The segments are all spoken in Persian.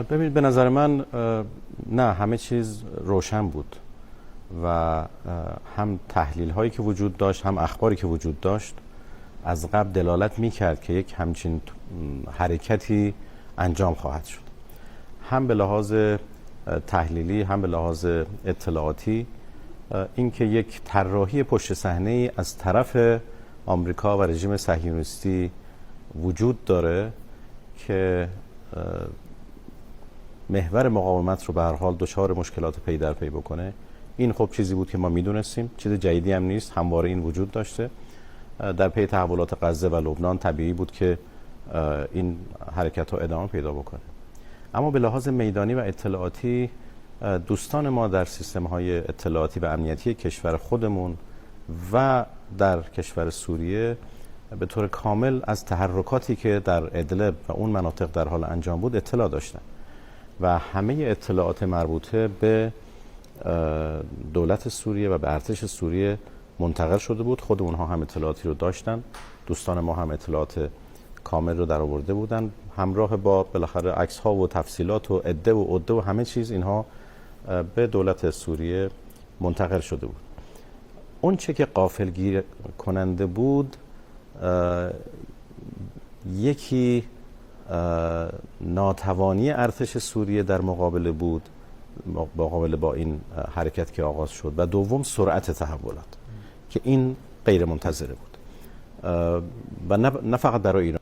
ببینید، به نظر من نه، همه چیز روشن بود و هم تحلیل هایی که وجود داشت، هم اخباری که وجود داشت از قبل دلالت میکرد که یک همچین حرکتی انجام خواهد شد، هم به لحاظ تحلیلی هم به لحاظ اطلاعاتی. اینکه یک طراحی پشت صحنه‌ای از طرف آمریکا و رژیم صهیونیستی وجود داره که محور مقاومت رو به هر حال دچار مشکلات پی در پی بکنه، این خب چیزی بود که ما میدونستیم، چیز جدیدی هم نیست، همواره این وجود داشته. در پی تحولات غزه و لبنان طبیعی بود که این حرکت ها ادامه پیدا بکنه. اما به لحاظ میدانی و اطلاعاتی، دوستان ما در سیستم های اطلاعاتی و امنیتی کشور خودمون و در کشور سوریه به طور کامل از تحرکاتی که در ادلب و اون مناطق در حال انجام بود اطلاع داشتن و همه اطلاعات مربوطه به دولت سوریه و به ارتش سوریه منتقل شده بود. خود اونها هم اطلاعاتی رو داشتن، دوستان ما هم اطلاعات کامل رو در آورده بودن، همراه با بالاخره عکس ها و تفصیلات و عده و عده و همه چیز اینها به دولت سوریه منتقل شده بود. اون چه که غافلگیر کننده بود، یکی ناتوانی ارتش سوریه در مقابله بود، مقابله با این حرکت که آغاز شد، و دوم سرعت تحولات که این غیر منتظره بود و نه فقط برای ایران.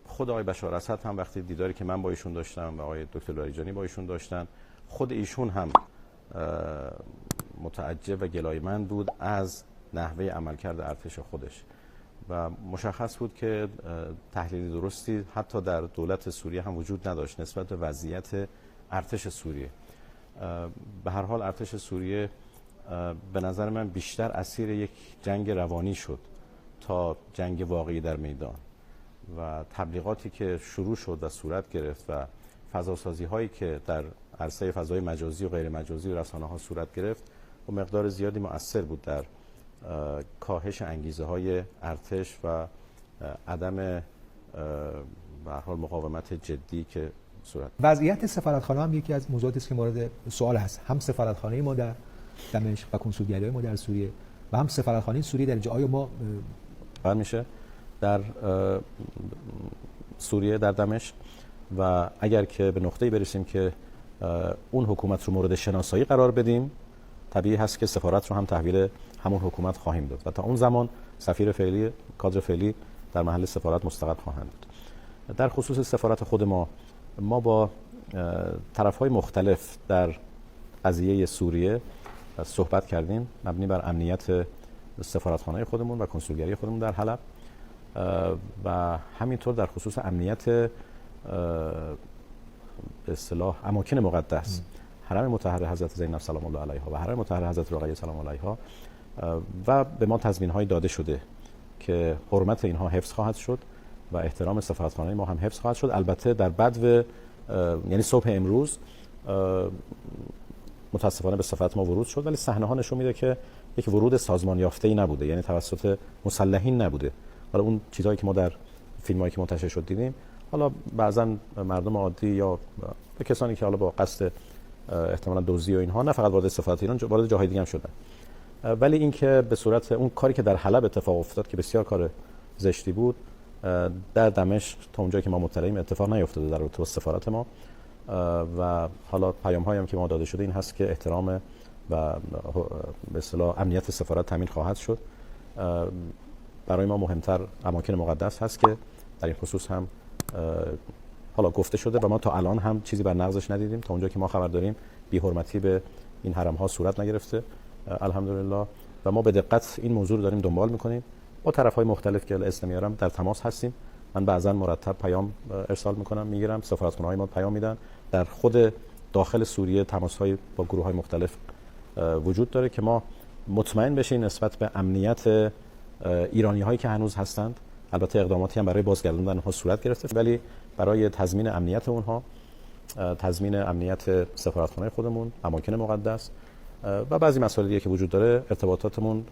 خود آقای بشار اسد هم وقتی دیداری که من با ایشون داشتم و آقای دکتر لاریجانی با ایشون داشتن، خود ایشون هم متعجب و گلایمند بود از نحوه عملکرد ارتش خودش و مشخص بود که تحلیل درستی حتی در دولت سوریه هم وجود نداشت نسبت به وضعیت ارتش سوریه. به هر حال ارتش سوریه به نظر من بیشتر اسیر یک جنگ روانی شد تا جنگ واقعی در میدان و تبلیغاتی که شروع شد و صورت گرفت و فضاسازی هایی که در عرصه فضای مجازی و غیر مجازی و رسانه ها صورت گرفت و مقدار زیادی مؤثر بود در کاهش انگیزه های ارتش و عدم به هر حال مقاومت جدی که صورت. وضعیت سفارتخانه هم یکی از موضوعاتی است که مورد سوال هست، هم سفارتخانه ما در دمشق و کنسولگری ما در سوریه و هم سفارتخانه سوریه در جای ما میشه در سوریه در دمشق، و اگر که به نقطه‌ای برسیم که اون حکومت رو مورد شناسایی قرار بدیم، طبیعی هست که سفارت رو هم تحویل همون حکومت خواهیم داد و تا اون زمان سفیر فعلی، کادر فعلی در محل سفارت مستقر خواهند بود. در خصوص سفارت خود ما با طرف‌های مختلف در قضیه سوریه صحبت کردیم، مبنی بر امنیت سفارتخانه خودمون و کنسولگری خودمون در حلب و همینطور در خصوص امنیت به اصطلاح اماکن مقدس، حرم مطهر حضرت زینب سلام الله علیها و حرم مطهر حضرت رقیه سلام الله علیها، و به ما تضمین‌های داده شده که حرمت اینها حفظ خواهد شد و احترام سفارتخانه ما هم حفظ خواهد شد. البته در بدو یعنی صبح امروز متاسفانه به سفارت ما ورود شد، ولی صحنه ها نشون میده که یک ورود سازمان یافته‌ای نبوده، یعنی توسط مسلحین نبوده. حالا اون چیزایی که ما در فیلمایی که منتشر شد دیدیم، حالا بعضا مردم عادی یا به کسانی که حالا با قصد احتمالاً دزدی و اینها، نه فقط وارد سفارت ایران، وارد جاهای دیگه هم شدن، ولی اینکه به صورت اون کاری که در حلب اتفاق افتاد که بسیار کار زشتی بود، در دمشق تا اونجایی که ما مطلعیم اتفاق نیفتاده در رابطه با سفارت ما. و حالا پیام‌هایی هم که ما داده شده این هست که احترام و به اصطلاح امنیت سفارت تامین خواهد شد. برای ما مهمتر اماکن مقدس هست که در این خصوص هم حالا گفته شده و ما تا الان هم چیزی بر نقضش ندیدیم. تا اونجا که ما خبر داریم بی‌حرمتی به این حرم ها صورت نگرفته الحمدلله، و ما به دقت این موضوع رو داریم دنبال میکنیم. با طرف‌های مختلف که اسم میارم در تماس هستیم. من بعضا مرتب پیام ارسال میکنم، میگیرم، سفارتخانه‌های ما پیام میدن. در خود داخل سوریه تماس‌های با گروه‌های مختلف وجود داره که ما مطمئن بشیم نسبت به امنیت ایرانی‌هایی که هنوز هستند. البته اقداماتی هم برای بازگردوندن اونها صورت گرفته، ولی برای تضمین امنیت اونها، تضمین امنیت سفارتخانه خودمون، اماکن مقدس و بعضی مسائل دیگه که وجود داره، ارتباطاتمون